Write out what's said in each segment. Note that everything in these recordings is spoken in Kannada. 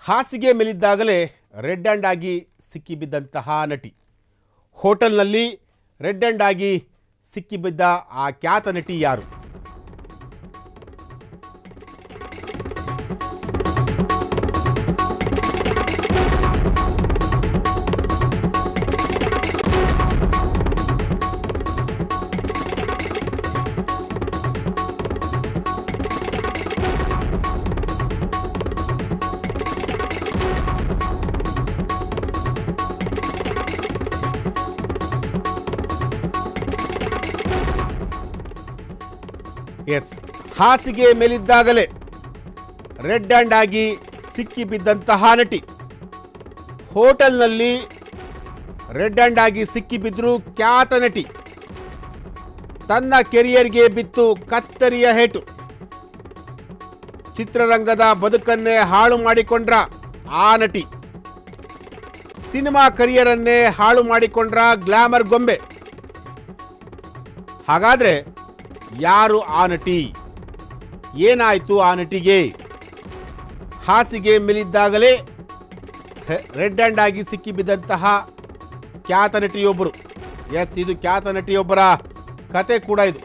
ಹಾಸಿಗೆ ಮೇಲಿದ್ದಾಗಲೇ ರೆಡ್ ಹ್ಯಾಂಡ್ ಆಗಿ ಸಿಕ್ಕಿಬಿದ್ದಂತಹ ನಟಿ. ಹೋಟೆಲ್ನಲ್ಲಿ ರೆಡ್ ಹ್ಯಾಂಡ್ ಆಗಿ ಸಿಕ್ಕಿಬಿದ್ದ ಆ ಖ್ಯಾತ ನಟಿ ಯಾರು? ಎಸ್, ಹಾಸಿಗೆ ಮೇಲಿದ್ದಾಗಲೇ ರೆಡ್ ಹ್ಯಾಂಡ್ ಆಗಿ ಸಿಕ್ಕಿಬಿದ್ದಂತಹ ನಟಿ. ಹೋಟೆಲ್ನಲ್ಲಿ ರೆಡ್ ಹ್ಯಾಂಡ್ ಆಗಿ ಸಿಕ್ಕಿಬಿದ್ರು ಖ್ಯಾತ ನಟಿ. ತನ್ನ ಕೆರಿಯರ್ಗೆ ಬಿತ್ತು ಕತ್ತರಿಯ ಹೇಟು. ಚಿತ್ರರಂಗದ ಬದುಕನ್ನೇ ಹಾಳು ಮಾಡಿಕೊಂಡ್ರ ಆ ನಟಿ. ಸಿನಿಮಾ ಕರಿಯರನ್ನೇ ಹಾಳು ಮಾಡಿಕೊಂಡ್ರ ಗ್ಲಾಮರ್ ಗೊಂಬೆ. ಹಾಗಾದ್ರೆ ಯಾರು ಆ ನಟಿ? ಏನಾಯ್ತು ಆ ನಟಿಗೆ? ಹಾಸಿಗೆ ಮೇಲಿದ್ದಾಗಲೇ ರೆಡ್ ಹ್ಯಾಂಡ್ ಆಗಿ ಸಿಕ್ಕಿಬಿದ್ದಂತಹ ಖ್ಯಾತ ನಟಿಯೊಬ್ಬರು. ಎಸ್, ಇದು ಖ್ಯಾತ ನಟಿಯೊಬ್ಬರ ಕತೆ ಕೂಡ ಇದು.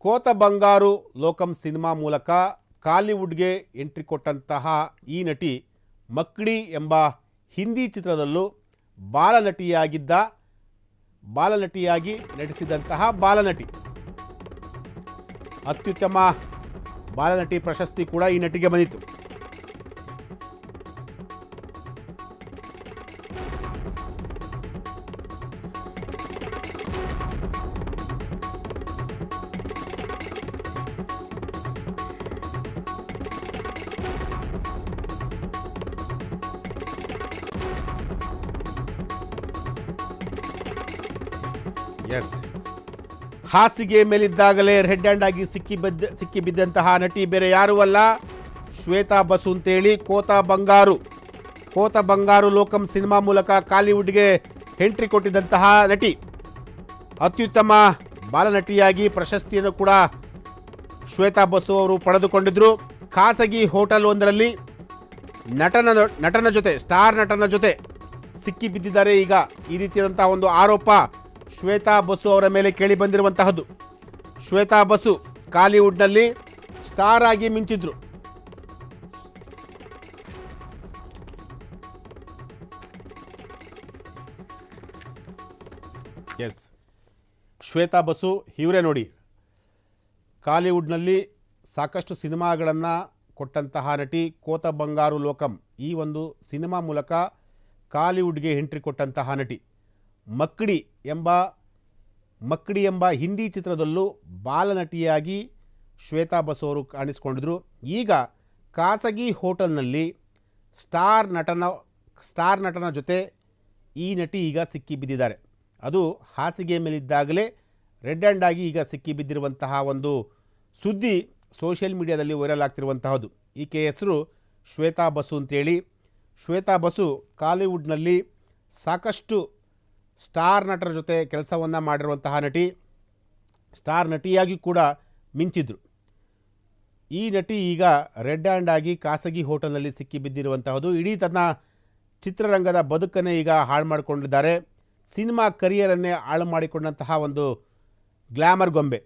ಕೋತ ಬಂಗಾರು ಲೋಕಂ ಸಿನಿಮಾ ಮೂಲಕ ಕಾಲಿವುಡ್ಗೆ ಎಂಟ್ರಿ ಕೊಟ್ಟಂತಹ ಈ ನಟಿ ಮಕ್ಕಡಿ ಎಂಬ ಹಿಂದಿ ಚಿತ್ರದಲ್ಲೂ ಬಾಲನಟಿಯಾಗಿ ನಟಿಸಿದಂತಹ ಬಾಲನಟಿ. ಅತ್ಯುತ್ತಮ ಬಾಲನಟಿ ಪ್ರಶಸ್ತಿ ಕೂಡ ಈ ನಟಿಗೆ ಬಂದಿತ್ತು. ಎಸ್, ಹಾಸಿಗೆ ಮೇಲಿದ್ದಾಗಲೇ ರೆಡ್ ಹ್ಯಾಂಡ್ ಆಗಿ ಸಿಕ್ಕಿಬಿದ್ದಂತಹ ನಟಿ ಬೇರೆ ಯಾರೂ ಅಲ್ಲ, ಶ್ವೇತಾ ಬಸು ಅಂತೇಳಿ ಕೋತ ಬಂಗಾರು ಲೋಕಂ ಸಿನಿಮಾ ಮೂಲಕ ಕಾಲಿವುಡ್ಗೆ ಎಂಟ್ರಿ ಕೊಟ್ಟಿದ್ದಂತಹ ನಟಿ. ಅತ್ಯುತ್ತಮ ಬಾಲನಟಿಯಾಗಿ ಪ್ರಶಸ್ತಿಯನ್ನು ಕೂಡ ಶ್ವೇತಾ ಬಸು ಅವರು ಪಡೆದುಕೊಂಡಿದ್ರು. ಖಾಸಗಿ ಹೋಟೆಲ್ ಒಂದರಲ್ಲಿ ಸ್ಟಾರ್ ನಟನ ಜೊತೆ ಸಿಕ್ಕಿಬಿದ್ದಿದ್ದಾರೆ. ಈಗ ಈ ರೀತಿಯಾದಂತಹ ಒಂದು ಆರೋಪ ಶ್ವೇತಾ ಬಸು ಅವರ ಮೇಲೆ ಕೇಳಿ ಬಂದಿರುವಂತಹದ್ದು. ಶ್ವೇತಾ ಬಸು ಕಾಲಿವುಡ್ನಲ್ಲಿ ಸ್ಟಾರ್ ಆಗಿ ಮಿಂಚಿದ್ರು. ಎಸ್, ಶ್ವೇತಾ ಬಸು ಇವರೇ ನೋಡಿ, ಕಾಲಿವುಡ್ನಲ್ಲಿ ಸಾಕಷ್ಟು ಸಿನಿಮಾಗಳನ್ನು ಕೊಟ್ಟಂತಹ ನಟಿ. ಕೋತ ಬಂಗಾರು ಲೋಕಂ ಈ ಒಂದು ಸಿನಿಮಾ ಮೂಲಕ ಕಾಲಿವುಡ್ಗೆ ಎಂಟ್ರಿ ಕೊಟ್ಟಂತಹ ನಟಿ. ಮಕ್ಕಡಿ ಎಂಬ ಹಿಂದಿ ಚಿತ್ರದಲ್ಲೂ ಬಾಲನಟಿಯಾಗಿ ಶ್ವೇತಾ ಬಸು ಅವರು ಕಾಣಿಸಿಕೊಂಡಿದ್ರು. ಈಗ ಖಾಸಗಿ ಹೋಟೆಲ್ನಲ್ಲಿ ಸ್ಟಾರ್ ನಟನ ಜೊತೆ ಈ ನಟಿ ಈಗ ಸಿಕ್ಕಿಬಿದ್ದಿದ್ದಾರೆ. ಅದು ಹಾಸಿಗೆ ಮೇಲಿದ್ದಾಗಲೇ ರೆಡ್ ಹ್ಯಾಂಡ್ ಆಗಿ ಈಗ ಸಿಕ್ಕಿಬಿದ್ದಿರುವಂತಹ ಒಂದು ಸುದ್ದಿ ಸೋಷಿಯಲ್ ಮೀಡಿಯಾದಲ್ಲಿ ವೈರಲ್ ಆಗ್ತಿರುವಂತಹದ್ದು. ಈಕೆ ಹೆಸರು ಶ್ವೇತಾ ಬಸು ಅಂತೇಳಿ. ಶ್ವೇತಾ ಬಸು ಕಾಲಿವುಡ್ನಲ್ಲಿ ಸಾಕಷ್ಟು ಸ್ಟಾರ್ ನಟರ ಜೊತೆ ಕೆಲಸವನ್ನು ಮಾಡಿರುವಂತಹ ನಟಿ. ಸ್ಟಾರ್ ನಟಿಯಾಗಿ ಕೂಡ ಮಿಂಚಿದ್ರು. ಈ ನಟಿ ಈಗ ರೆಡ್ ಹ್ಯಾಂಡ್ ಆಗಿ ಖಾಸಗಿ ಹೋಟೆಲ್ನಲ್ಲಿ ಸಿಕ್ಕಿಬಿದ್ದಿರುವಂತಹದ್ದು. ಇಡೀ ತನ್ನ ಚಿತ್ರರಂಗದ ಬದುಕನ್ನೇ ಈಗ ಹಾಳು ಮಾಡಿಕೊಂಡಿದ್ದಾರೆ. ಸಿನಿಮಾ ಕರಿಯರನ್ನೇ ಹಾಳು ಮಾಡಿಕೊಂಡಂತಹ ಒಂದು ಗ್ಲಾಮರ್ ಗೊಂಬೆ.